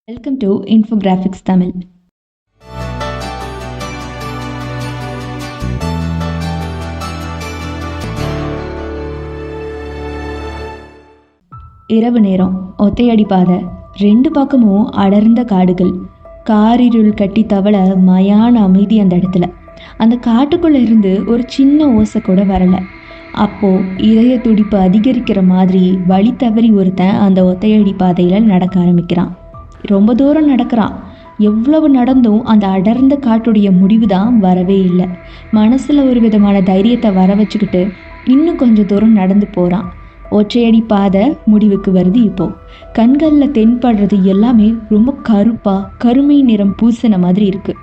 Welcome to infographics Tamil. இரவு நேரம், ஒத்தையடி பாதை, ரெண்டு பக்கமும் அடர்ந்த காடுகள், காரிருள் கட்டி தவள மயான அமைதி. அந்த இடத்துல அந்த காட்டுக்குள்ள இருந்து ஒரு சின்ன ஓசை கூட வரல. அப்போ இதய துடிப்பு அதிகரிக்கிற மாதிரி வழி தவறி ஒருத்தன் அந்த ஒத்தையடி பாதையில நடக்க ஆரம்பிக்கிறான். ரொம்ப தூரம் நடக்கிறான். எவ்வளவு நடந்தும் அந்த அடர்ந்த காட்டுடைய முடிவு தான் வரவே இல்லை. மனசுல ஒரு விதமான தைரியத்தை வர வச்சுக்கிட்டு இன்னும் கொஞ்சம் தூரம் நடந்து போறான். ஒற்றையடி பாதை முடிவுக்கு வருது. இப்போ கண்களில் தென்படுறது எல்லாமே ரொம்ப கருப்பா கருமை நிறம் பூசின மாதிரி இருக்கு.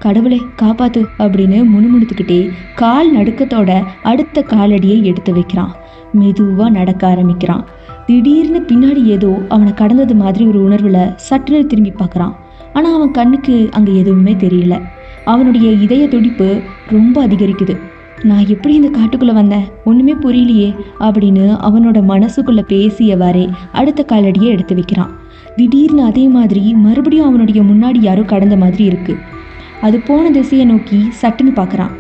கடவுளே காப்பாத்து அப்படின்னு முணுமுணுத்துக்கிட்டே கால் நடுக்கத்தோட அடுத்த காலடியை எடுத்து வைக்கிறான். மெதுவா நடக்க ஆரம்பிக்கிறான். திடீர்னு பின்னாடி ஏதோ அவனை கடந்தது மாதிரி ஒரு உணர்வுல சட்டுன்னு திரும்பி பார்க்கறான். ஆனா அவன் கண்ணுக்கு அங்க எதுவுமே தெரியல. அவனுடைய இதய துடிப்பு ரொம்ப அதிகரிக்குது. நான் எப்படி இந்த காட்டுக்குள்ள வந்தேன், ஒண்ணுமே புரியலையே அப்படின்னு அவனோட மனசுக்குள்ள பேசியவாறே அடுத்த காலடியை எடுத்து வைக்கிறான். திடீர்னு அதே மாதிரி மறுபடியும் அவனுடைய முன்னாடி யாரோ கடந்த மாதிரி இருக்கு. அது போன திசையை நோக்கி சட்டுன்னு பார்க்கறான்.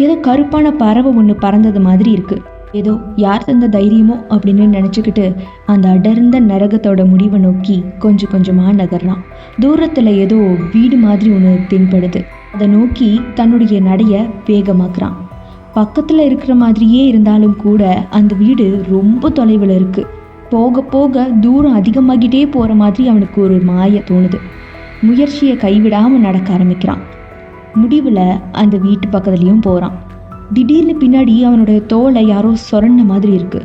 ஏதோ கருப்பான பறவை ஒன்று பறந்தது மாதிரி இருக்கு. ஏதோ யார் தந்த தைரியமோ அப்படின்னு நினச்சிக்கிட்டு அந்த அடர்ந்த நரகத்தோட முடிவை நோக்கி கொஞ்சம் கொஞ்சமாக நகர்றான். தூரத்தில் ஏதோ வீடு மாதிரி ஒன்று தென்படுது. அதை நோக்கி தன்னுடைய நடைய வேகமாக்குறான். பக்கத்தில் இருக்கிற மாதிரியே இருந்தாலும் கூட அந்த வீடு ரொம்ப தொலைவில் இருக்கு. போக போக தூரம் அதிகமாகிட்டே போகிற மாதிரி அவனுக்கு ஒரு மாய தோணுது. முயற்சியை கைவிடாமல் நடக்க ஆரம்பிக்கிறான். முடிவில் அந்த வீட்டு பக்கத்துலேயும் போகிறான். திடீர்னு பின்னாடி அவனோட தோலை யாரோ சொரண்ட மாதிரி இருக்கு.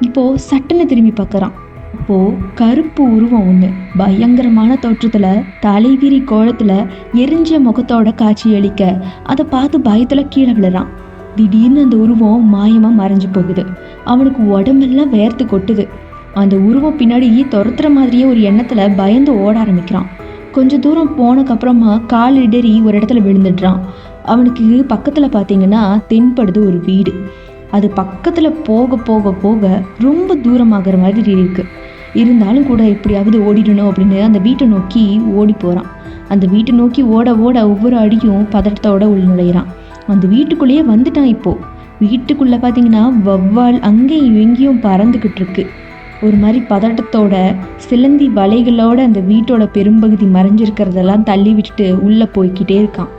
இப்போ சட்டுன்னு திரும்பி பார்க்கறான். அப்போ கருப்பு உருவம் ஒன்று பயங்கரமான தோற்றத்துல தலைவிரி கோலத்துல எரிஞ்ச முகத்தோட காட்சி அளிக்க அதை பார்த்து பயத்துல கீழே விழுறான். திடீர்னு அந்த உருவம் மாயமா மறைஞ்சு போகுது. அவனுக்கு உடம்பெல்லாம் வேர்த்து கொட்டுது. அந்த உருவம் பின்னாடி துரத்துற மாதிரியே ஒரு எண்ணத்துல பயந்து ஓட ஆரம்பிக்கிறான். கொஞ்ச தூரம் போனக்கப்புறமா கால் இடறி ஒரு இடத்துல விழுந்துடுறான். அவனுக்கு பக்கத்தில் பார்த்தீங்கன்னா தென்படுது ஒரு வீடு. அது பக்கத்தில் போக போக போக ரொம்ப தூரமாகிற மாதிரி இருக்கு. இருந்தாலும் கூட எப்படியாவது ஓடிடணும் அப்படின்னு அந்த வீட்டை நோக்கி ஓடி போகிறான். அந்த வீட்டை நோக்கி ஓட ஓட ஒவ்வொரு அடியும் பதட்டத்தோட உள்நுழைகிறான். அந்த வீட்டுக்குள்ளேயே வந்துட்டான். இப்போது வீட்டுக்குள்ளே பார்த்தீங்கன்னா வௌவால் அங்கேயும் எங்கேயும் பறந்துக்கிட்டு இருக்கு. ஒரு மாதிரி பதட்டத்தோட சிலந்தி வலைகளோட அந்த வீட்டோட பெரும்பகுதி மறைஞ்சிருக்கிறதெல்லாம் தள்ளி விட்டுட்டு உள்ளே போய்கிட்டே இருக்கான்.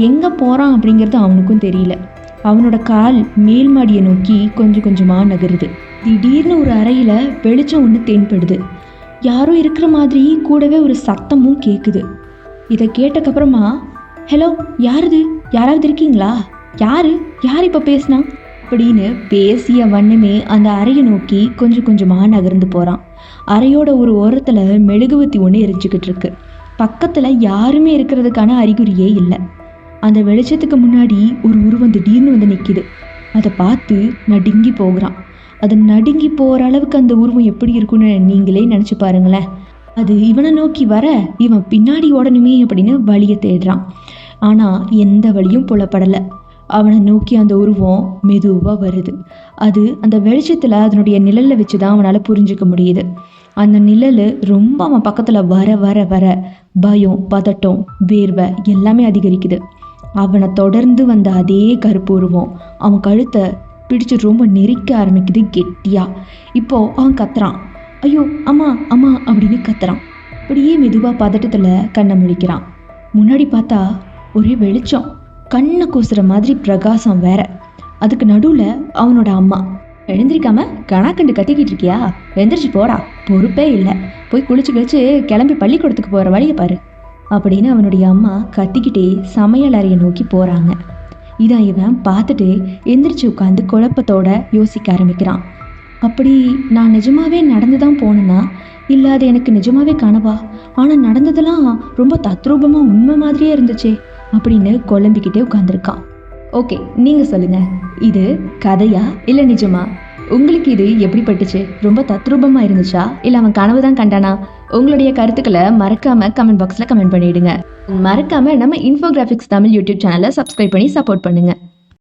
எங்கே போகிறான் அப்படிங்கிறது அவனுக்கும் தெரியல. அவனோட கால் மேல் மாடியை நோக்கி கொஞ்சம் கொஞ்சமாக நகருது. திடீர்னு ஒரு அறையில் வெளிச்சம் ஒன்று தென்படுது. யாரோ இருக்கிற மாதிரி கூடவே ஒரு சத்தமும் கேட்குது. இதை கேட்டக்கப்புறமா, ஹலோ யாருது, யாராவது இருக்கீங்களா, யார் இப்போ பேசுனா அப்படின்னு பேசிய வண்ணமே அந்த அறையை நோக்கி கொஞ்சம் கொஞ்சமாக நகர்ந்து போகிறான். அறையோட ஒரு ஓரத்தில் மெழுகுவத்தி ஒன்று எரிஞ்சுக்கிட்டு இருக்கு. பக்கத்தில் யாருமே இருக்கிறதுக்கான அறிகுறியே இல்லை. அந்த வெளிச்சத்துக்கு முன்னாடி ஒரு உருவம் திடீர்னு வந்து நிற்கிது. அதை பார்த்து நடுங்கி போகிறான். அது நடுங்கி போகிற அளவுக்கு அந்த உருவம் எப்படி இருக்குன்னு நீங்களே நினச்சி பாருங்களேன். அது இவனை நோக்கி வர இவன் பின்னாடி ஓடணுமே அப்படின்னு வழியை தேடுறான். ஆனால் எந்த வழியும் புலப்படலை. அவனை நோக்கி அந்த உருவம் மெதுவாக வருது. அது அந்த வெளிச்சத்தில் அதனுடைய நிழலில் வச்சு தான் அவனால் புரிஞ்சிக்க முடியுது. அந்த நிழல் ரொம்ப அவன் பக்கத்தில் வர வர வர பயம், பதட்டம், வேர்வை எல்லாமே அதிகரிக்குது. அவனை தொடர்ந்து வந்த அதே கருப்பு உருவம் அவன் கழுத்தை பிடிச்சு ரொம்ப நெரிக்க ஆரம்பிக்குது கெட்டியா. இப்போ அவன் கத்துறான், ஐயோ அம்மா அம்மா அப்படின்னு கத்துறான். அப்படியே மெதுவாக பதட்டத்தில் கண்ணை முழிக்கிறான். முன்னாடி பார்த்தா ஒரே வெளிச்சம், கண்ணை கூசுற மாதிரி பிரகாசம் வேற. அதுக்கு நடுவில் அவனோட அம்மா. எழுந்திரிக்காம கணாக்கண்டு கத்திக்கிட்டு இருக்கியா, எந்திரிச்சு போடா, பொறுப்பே இல்லை, போய் குளிச்சு கழிச்சு கிளம்பி பள்ளிக்கூடத்துக்கு போகிற வழியை பாரு அப்படின்னு அவனுடைய அம்மா கத்திக்கிட்டே சமையல் அறையை நோக்கி போகிறாங்க. இதை இவன் பார்த்துட்டு எந்திரிச்சு உட்காந்து குழப்பத்தோட யோசிக்க ஆரம்பிக்கிறான். அப்படி நான் நிஜமாவே நடந்து தான் போனேன்னா, இல்லை அது எனக்கு நிஜமாவே கனவா, ஆனால் நடந்ததெல்லாம் ரொம்ப தத்ரூபமாக உண்மை மாதிரியே இருந்துச்சே அப்படின்னு குழம்பிக்கிட்டே உட்காந்துருக்கான். ஓகே, நீங்கள் சொல்லுங்கள், இது கதையா இல்லை நிஜமா? உங்களுக்கு இது எப்படி பட்டுச்சு? ரொம்ப தத்ரூபமாக இருந்துச்சா இல்லை அவன் கனவு தான் கண்டானா? உங்களுடைய கருத்துக்களை மறக்காமல் கமெண்ட் பாக்ஸில் கமெண்ட் பண்ணிவிடுங்க. மறக்காமல் நம்ம இன்ஃபோகிராஃபிக்ஸ் தமிழ் யூடியூப் சேனலை சப்ஸ்கிரைப் பண்ணி சப்போர்ட் பண்ணுங்கள்.